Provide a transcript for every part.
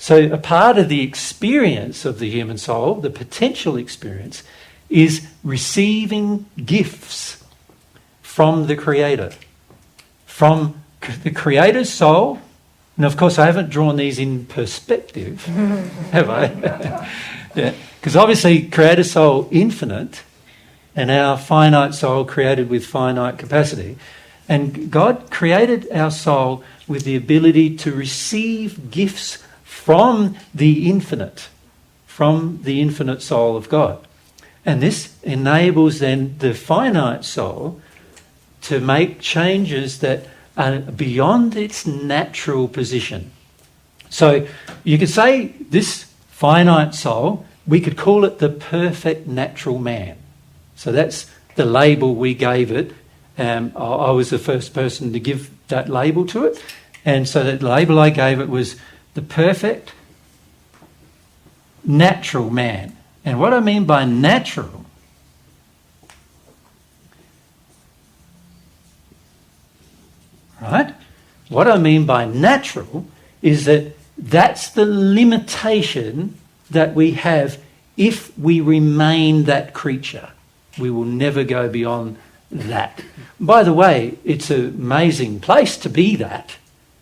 So a part of the experience of the human soul, the potential experience, is receiving gifts from the Creator. From the Creator's soul. And of course I haven't drawn these in perspective, have I? Yeah. Because obviously Creator's soul infinite and our finite soul created with finite capacity. And God created our soul with the ability to receive gifts from the infinite soul of God. And this enables then the finite soul to make changes that are beyond its natural position. So you could say this finite soul, we could call it the perfect natural man. So that's the label we gave it. I was the first person to give that label to it. And so that label I gave it was the perfect natural man. And what I mean by natural, right? What I mean by natural is that that's the limitation that we have if we remain that creature. We will never go beyond that. By the way, it's an amazing place to be that.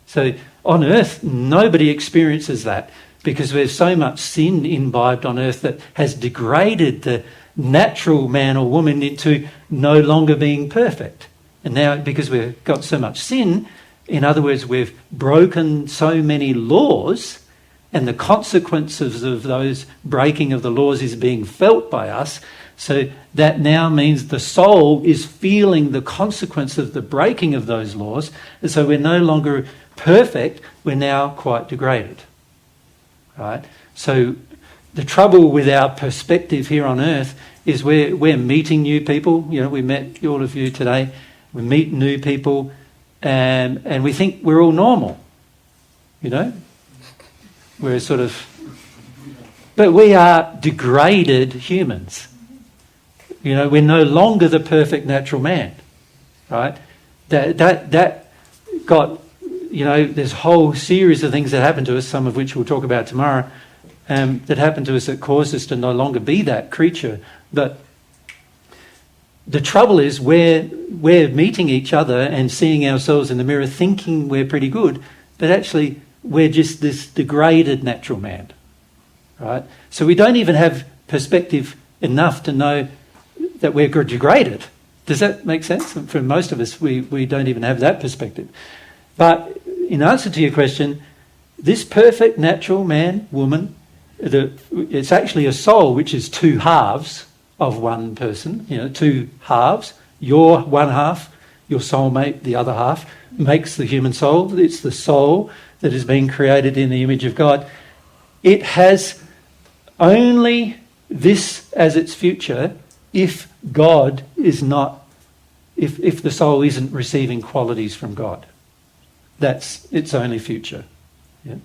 So on earth, nobody experiences that because there's so much sin imbibed on earth that has degraded the natural man or woman into no longer being perfect. And now, because we've got so much sin, in other words, we've broken so many laws, and the consequences of those breaking of the laws is being felt by us. So that now means the soul is feeling the consequence of the breaking of those laws. And so we're no longer perfect, we're now quite degraded. Right? So the trouble with our perspective here on earth is we're meeting new people. You know, we met all of you today. We meet new people and we think we're all normal. You know? We're sort of... But we are degraded humans. You know, we're no longer the perfect natural man. Right? That got... You know, there's a whole series of things that happen to us, some of which we'll talk about tomorrow, that happen to us that cause us to no longer be that creature. But the trouble is we're meeting each other and seeing ourselves in the mirror thinking we're pretty good, but actually we're just this degraded natural man. Right? So we don't even have perspective enough to know that we're degraded. Does that make sense? For most of us, we don't even have that perspective. But in answer to your question, this perfect natural man, woman, it's actually a soul which is two halves of one person, you know, two halves. Your one half, your soulmate, the other half, makes the human soul. It's the soul that has been created in the image of God. It has only this as its future if God is not, if the soul isn't receiving qualities from God. That's its only future. Yeah?